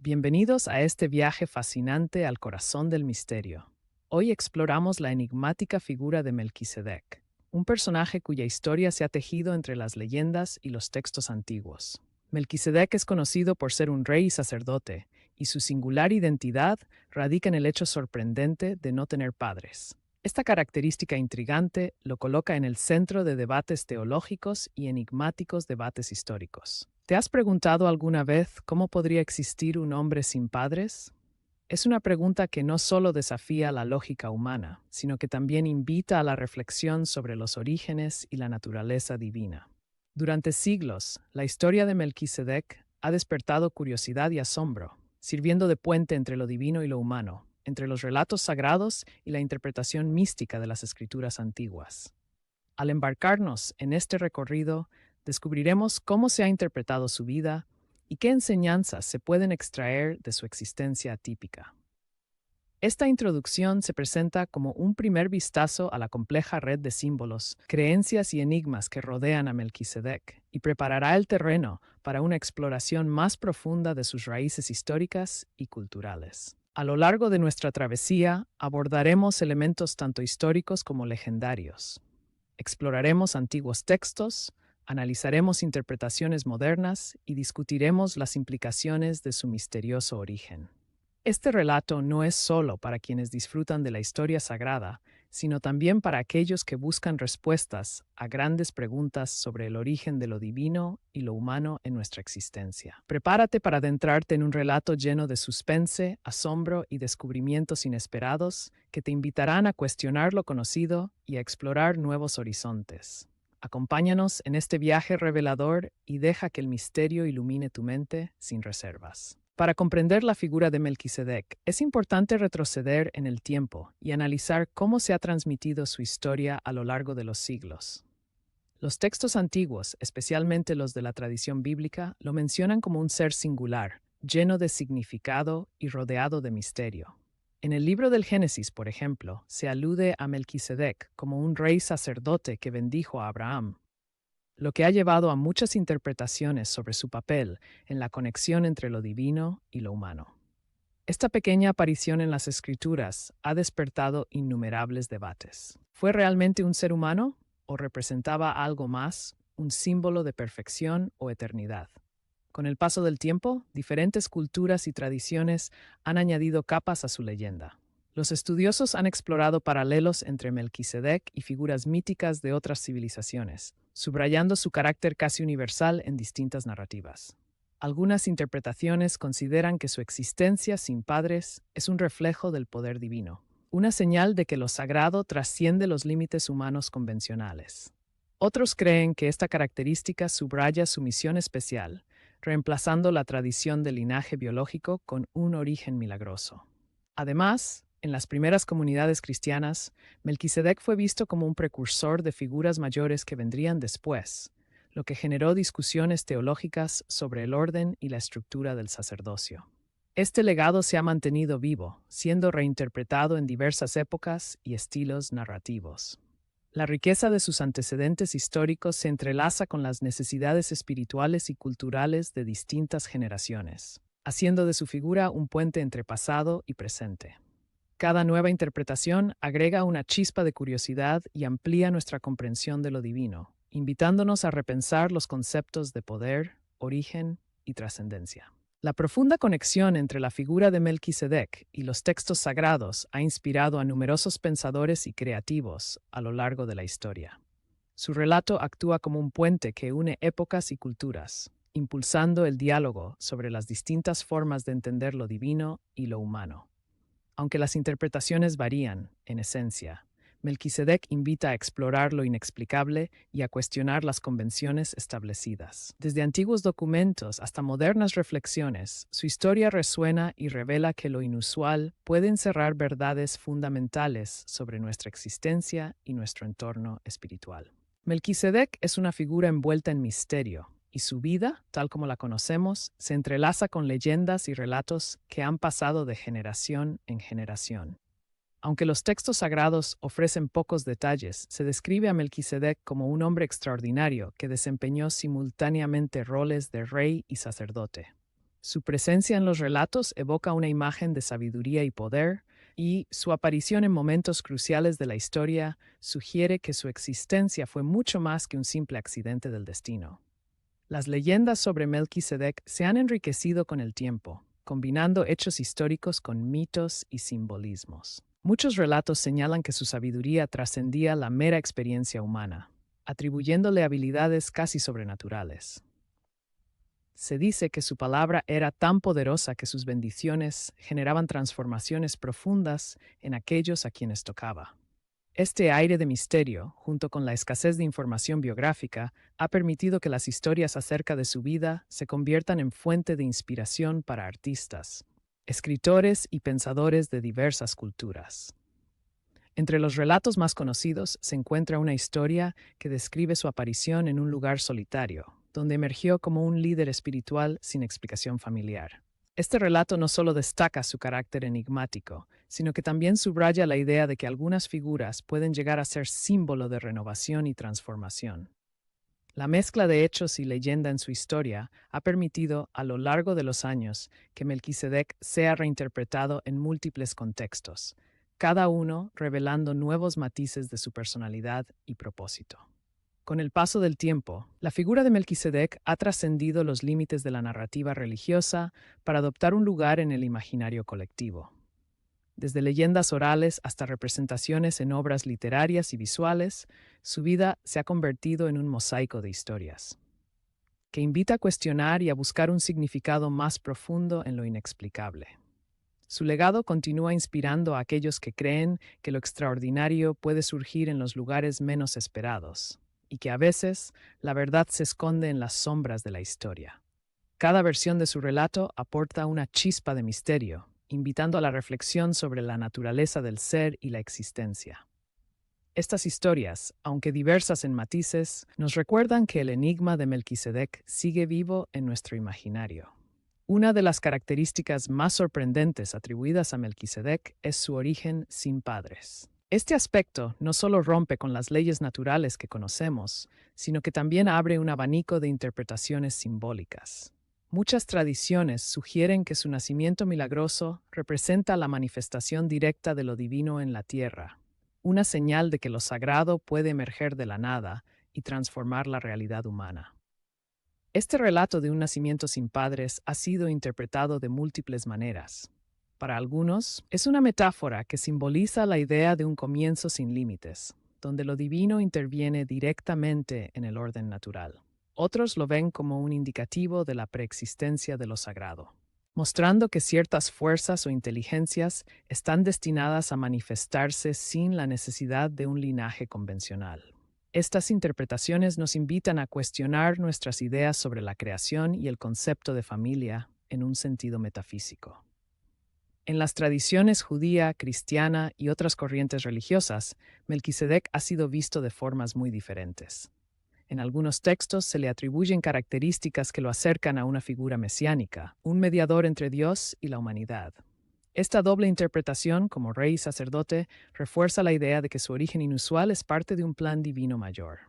Bienvenidos a este viaje fascinante al corazón del misterio. Hoy exploramos la enigmática figura de Melquisedec, un personaje cuya historia se ha tejido entre las leyendas y los textos antiguos. Melquisedec es conocido por ser un rey y sacerdote, y su singular identidad radica en el hecho sorprendente de no tener padres. Esta característica intrigante lo coloca en el centro de debates teológicos y enigmáticos debates históricos. ¿Te has preguntado alguna vez cómo podría existir un hombre sin padres? Es una pregunta que no solo desafía la lógica humana, sino que también invita a la reflexión sobre los orígenes y la naturaleza divina. Durante siglos, la historia de Melquisedec ha despertado curiosidad y asombro, sirviendo de puente entre lo divino y lo humano, entre los relatos sagrados y la interpretación mística de las escrituras antiguas. Al embarcarnos en este recorrido, descubriremos cómo se ha interpretado su vida y qué enseñanzas se pueden extraer de su existencia atípica. Esta introducción se presenta como un primer vistazo a la compleja red de símbolos, creencias y enigmas que rodean a Melquisedec y preparará el terreno para una exploración más profunda de sus raíces históricas y culturales. A lo largo de nuestra travesía abordaremos elementos tanto históricos como legendarios. Exploraremos antiguos textos, analizaremos interpretaciones modernas y discutiremos las implicaciones de su misterioso origen. Este relato no es solo para quienes disfrutan de la historia sagrada, sino también para aquellos que buscan respuestas a grandes preguntas sobre el origen de lo divino y lo humano en nuestra existencia. Prepárate para adentrarte en un relato lleno de suspense, asombro y descubrimientos inesperados que te invitarán a cuestionar lo conocido y a explorar nuevos horizontes. Acompáñanos en este viaje revelador y deja que el misterio ilumine tu mente sin reservas. Para comprender la figura de Melquisedec, es importante retroceder en el tiempo y analizar cómo se ha transmitido su historia a lo largo de los siglos. Los textos antiguos, especialmente los de la tradición bíblica, lo mencionan como un ser singular, lleno de significado y rodeado de misterio. En el libro del Génesis, por ejemplo, se alude a Melquisedec como un rey sacerdote que bendijo a Abraham, lo que ha llevado a muchas interpretaciones sobre su papel en la conexión entre lo divino y lo humano. Esta pequeña aparición en las Escrituras ha despertado innumerables debates. ¿Fue realmente un ser humano o representaba algo más, un símbolo de perfección o eternidad? Con el paso del tiempo, diferentes culturas y tradiciones han añadido capas a su leyenda. Los estudiosos han explorado paralelos entre Melquisedec y figuras míticas de otras civilizaciones, subrayando su carácter casi universal en distintas narrativas. Algunas interpretaciones consideran que su existencia sin padres es un reflejo del poder divino, una señal de que lo sagrado trasciende los límites humanos convencionales. Otros creen que esta característica subraya su misión especial, reemplazando la tradición del linaje biológico con un origen milagroso. Además, en las primeras comunidades cristianas, Melquisedec fue visto como un precursor de figuras mayores que vendrían después, lo que generó discusiones teológicas sobre el orden y la estructura del sacerdocio. Este legado se ha mantenido vivo, siendo reinterpretado en diversas épocas y estilos narrativos. La riqueza de sus antecedentes históricos se entrelaza con las necesidades espirituales y culturales de distintas generaciones, haciendo de su figura un puente entre pasado y presente. Cada nueva interpretación agrega una chispa de curiosidad y amplía nuestra comprensión de lo divino, invitándonos a repensar los conceptos de poder, origen y trascendencia. La profunda conexión entre la figura de Melquisedec y los textos sagrados ha inspirado a numerosos pensadores y creativos a lo largo de la historia. Su relato actúa como un puente que une épocas y culturas, impulsando el diálogo sobre las distintas formas de entender lo divino y lo humano. Aunque las interpretaciones varían, en esencia, Melquisedec invita a explorar lo inexplicable y a cuestionar las convenciones establecidas. Desde antiguos documentos hasta modernas reflexiones, su historia resuena y revela que lo inusual puede encerrar verdades fundamentales sobre nuestra existencia y nuestro entorno espiritual. Melquisedec es una figura envuelta en misterio, y su vida, tal como la conocemos, se entrelaza con leyendas y relatos que han pasado de generación en generación. Aunque los textos sagrados ofrecen pocos detalles, se describe a Melquisedec como un hombre extraordinario que desempeñó simultáneamente roles de rey y sacerdote. Su presencia en los relatos evoca una imagen de sabiduría y poder, y su aparición en momentos cruciales de la historia sugiere que su existencia fue mucho más que un simple accidente del destino. Las leyendas sobre Melquisedec se han enriquecido con el tiempo, combinando hechos históricos con mitos y simbolismos. Muchos relatos señalan que su sabiduría trascendía la mera experiencia humana, atribuyéndole habilidades casi sobrenaturales. Se dice que su palabra era tan poderosa que sus bendiciones generaban transformaciones profundas en aquellos a quienes tocaba. Este aire de misterio, junto con la escasez de información biográfica, ha permitido que las historias acerca de su vida se conviertan en fuente de inspiración para artistas, escritores y pensadores de diversas culturas. Entre los relatos más conocidos se encuentra una historia que describe su aparición en un lugar solitario, donde emergió como un líder espiritual sin explicación familiar. Este relato no solo destaca su carácter enigmático, sino que también subraya la idea de que algunas figuras pueden llegar a ser símbolo de renovación y transformación. La mezcla de hechos y leyenda en su historia ha permitido, a lo largo de los años, que Melquisedec sea reinterpretado en múltiples contextos, cada uno revelando nuevos matices de su personalidad y propósito. Con el paso del tiempo, la figura de Melquisedec ha trascendido los límites de la narrativa religiosa para adoptar un lugar en el imaginario colectivo. Desde leyendas orales hasta representaciones en obras literarias y visuales, su vida se ha convertido en un mosaico de historias, que invita a cuestionar y a buscar un significado más profundo en lo inexplicable. Su legado continúa inspirando a aquellos que creen que lo extraordinario puede surgir en los lugares menos esperados, y que a veces la verdad se esconde en las sombras de la historia. Cada versión de su relato aporta una chispa de misterio, invitando a la reflexión sobre la naturaleza del ser y la existencia. Estas historias, aunque diversas en matices, nos recuerdan que el enigma de Melquisedec sigue vivo en nuestro imaginario. Una de las características más sorprendentes atribuidas a Melquisedec es su origen sin padres. Este aspecto no solo rompe con las leyes naturales que conocemos, sino que también abre un abanico de interpretaciones simbólicas. Muchas tradiciones sugieren que su nacimiento milagroso representa la manifestación directa de lo divino en la tierra, una señal de que lo sagrado puede emerger de la nada y transformar la realidad humana. Este relato de un nacimiento sin padres ha sido interpretado de múltiples maneras. Para algunos, es una metáfora que simboliza la idea de un comienzo sin límites, donde lo divino interviene directamente en el orden natural. Otros lo ven como un indicativo de la preexistencia de lo sagrado, mostrando que ciertas fuerzas o inteligencias están destinadas a manifestarse sin la necesidad de un linaje convencional. Estas interpretaciones nos invitan a cuestionar nuestras ideas sobre la creación y el concepto de familia en un sentido metafísico. En las tradiciones judía, cristiana y otras corrientes religiosas, Melquisedec ha sido visto de formas muy diferentes. En algunos textos se le atribuyen características que lo acercan a una figura mesiánica, un mediador entre Dios y la humanidad. Esta doble interpretación, como rey y sacerdote, refuerza la idea de que su origen inusual es parte de un plan divino mayor.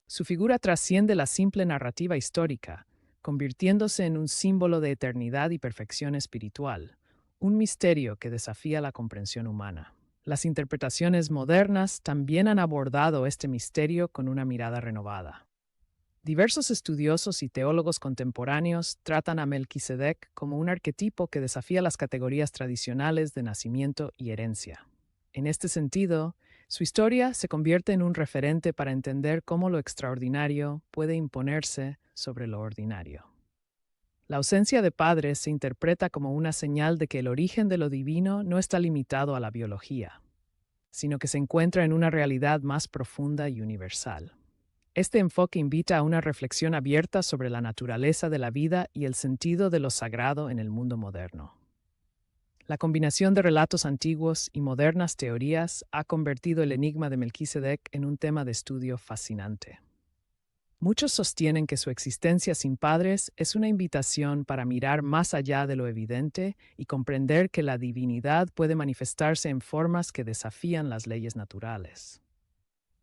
Su figura trasciende la simple narrativa histórica, convirtiéndose en un símbolo de eternidad y perfección espiritual, un misterio que desafía la comprensión humana. Las interpretaciones modernas también han abordado este misterio con una mirada renovada. Diversos estudiosos y teólogos contemporáneos tratan a Melquisedec como un arquetipo que desafía las categorías tradicionales de nacimiento y herencia. En este sentido, su historia se convierte en un referente para entender cómo lo extraordinario puede imponerse sobre lo ordinario. La ausencia de padres se interpreta como una señal de que el origen de lo divino no está limitado a la biología, sino que se encuentra en una realidad más profunda y universal. Este enfoque invita a una reflexión abierta sobre la naturaleza de la vida y el sentido de lo sagrado en el mundo moderno. La combinación de relatos antiguos y modernas teorías ha convertido el enigma de Melquisedec en un tema de estudio fascinante. Muchos sostienen que su existencia sin padres es una invitación para mirar más allá de lo evidente y comprender que la divinidad puede manifestarse en formas que desafían las leyes naturales.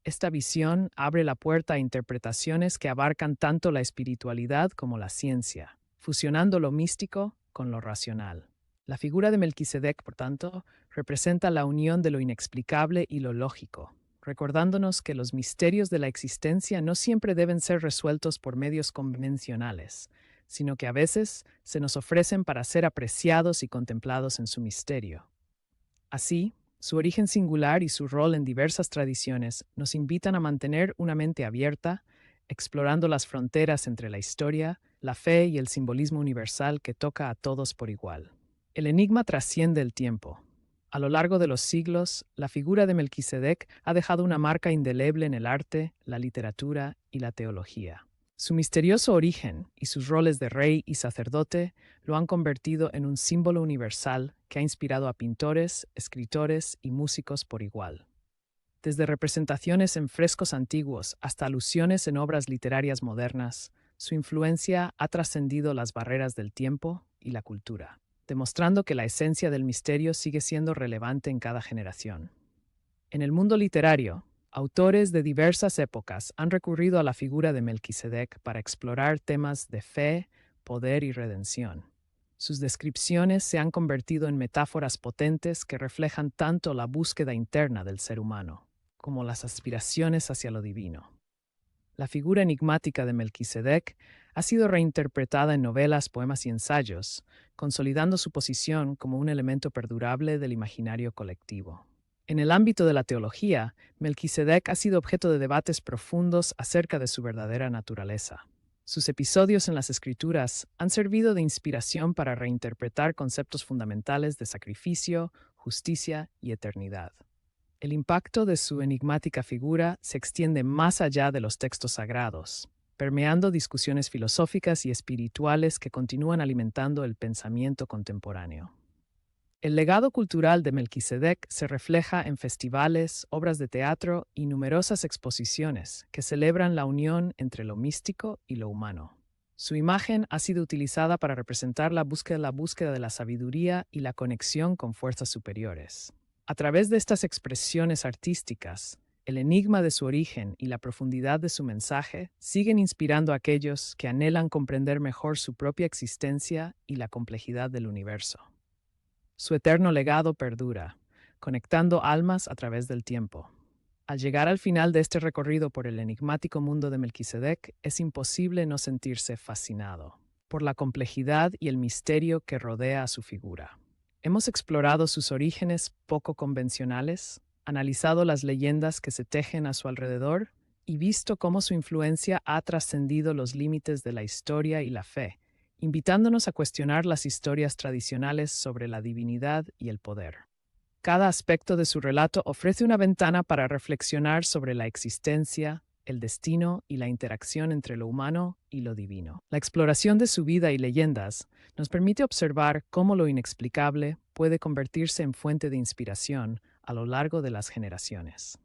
Esta visión abre la puerta a interpretaciones que abarcan tanto la espiritualidad como la ciencia, fusionando lo místico con lo racional. La figura de Melquisedec, por tanto, representa la unión de lo inexplicable y lo lógico, recordándonos que los misterios de la existencia no siempre deben ser resueltos por medios convencionales, sino que a veces se nos ofrecen para ser apreciados y contemplados en su misterio. Así, su origen singular y su rol en diversas tradiciones nos invitan a mantener una mente abierta, explorando las fronteras entre la historia, la fe y el simbolismo universal que toca a todos por igual. El enigma trasciende el tiempo. A lo largo de los siglos, la figura de Melquisedec ha dejado una marca indeleble en el arte, la literatura y la teología. Su misterioso origen y sus roles de rey y sacerdote lo han convertido en un símbolo universal que ha inspirado a pintores, escritores y músicos por igual. Desde representaciones en frescos antiguos hasta alusiones en obras literarias modernas, su influencia ha trascendido las barreras del tiempo y la cultura, demostrando que la esencia del misterio sigue siendo relevante en cada generación. En el mundo literario, autores de diversas épocas han recurrido a la figura de Melquisedec para explorar temas de fe, poder y redención. Sus descripciones se han convertido en metáforas potentes que reflejan tanto la búsqueda interna del ser humano como las aspiraciones hacia lo divino. La figura enigmática de Melquisedec ha sido reinterpretada en novelas, poemas y ensayos, consolidando su posición como un elemento perdurable del imaginario colectivo. En el ámbito de la teología, Melquisedec ha sido objeto de debates profundos acerca de su verdadera naturaleza. Sus episodios en las Escrituras han servido de inspiración para reinterpretar conceptos fundamentales de sacrificio, justicia y eternidad. El impacto de su enigmática figura se extiende más allá de los textos sagrados, permeando discusiones filosóficas y espirituales que continúan alimentando el pensamiento contemporáneo. El legado cultural de Melquisedec se refleja en festivales, obras de teatro y numerosas exposiciones que celebran la unión entre lo místico y lo humano. Su imagen ha sido utilizada para representar la búsqueda de la sabiduría y la conexión con fuerzas superiores. A través de estas expresiones artísticas, el enigma de su origen y la profundidad de su mensaje siguen inspirando a aquellos que anhelan comprender mejor su propia existencia y la complejidad del universo. Su eterno legado perdura, conectando almas a través del tiempo. Al llegar al final de este recorrido por el enigmático mundo de Melquisedec, es imposible no sentirse fascinado por la complejidad y el misterio que rodea a su figura. Hemos explorado sus orígenes poco convencionales, analizado las leyendas que se tejen a su alrededor y visto cómo su influencia ha trascendido los límites de la historia y la fe, invitándonos a cuestionar las historias tradicionales sobre la divinidad y el poder. Cada aspecto de su relato ofrece una ventana para reflexionar sobre la existencia, el destino y la interacción entre lo humano y lo divino. La exploración de su vida y leyendas nos permite observar cómo lo inexplicable puede convertirse en fuente de inspiración a lo largo de las generaciones.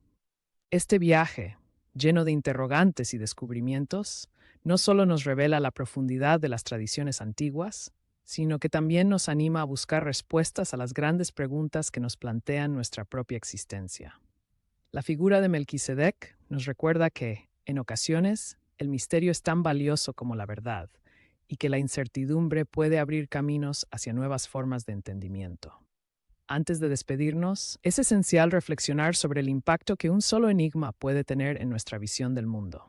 Este viaje, lleno de interrogantes y descubrimientos, no solo nos revela la profundidad de las tradiciones antiguas, sino que también nos anima a buscar respuestas a las grandes preguntas que nos plantean nuestra propia existencia. La figura de Melquisedec nos recuerda que, en ocasiones, el misterio es tan valioso como la verdad, y que la incertidumbre puede abrir caminos hacia nuevas formas de entendimiento. Antes de despedirnos, es esencial reflexionar sobre el impacto que un solo enigma puede tener en nuestra visión del mundo.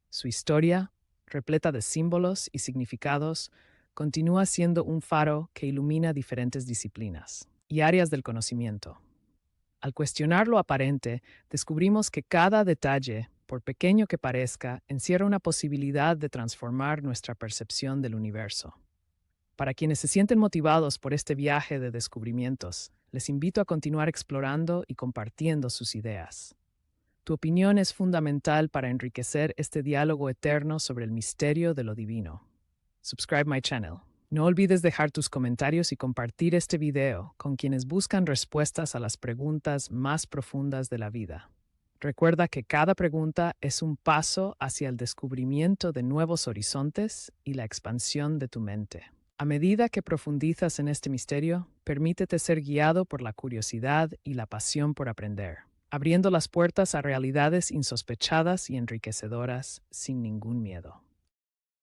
Su historia, repleta de símbolos y significados, continúa siendo un faro que ilumina diferentes disciplinas y áreas del conocimiento. Al cuestionar lo aparente, descubrimos que cada detalle, por pequeño que parezca, encierra una posibilidad de transformar nuestra percepción del universo. Para quienes se sienten motivados por este viaje de descubrimientos, les invito a continuar explorando y compartiendo sus ideas. Tu opinión es fundamental para enriquecer este diálogo eterno sobre el misterio de lo divino. Subscribe my channel. No olvides dejar tus comentarios y compartir este video con quienes buscan respuestas a las preguntas más profundas de la vida. Recuerda que cada pregunta es un paso hacia el descubrimiento de nuevos horizontes y la expansión de tu mente. A medida que profundizas en este misterio, permítete ser guiado por la curiosidad y la pasión por aprender, abriendo las puertas a realidades insospechadas y enriquecedoras sin ningún miedo.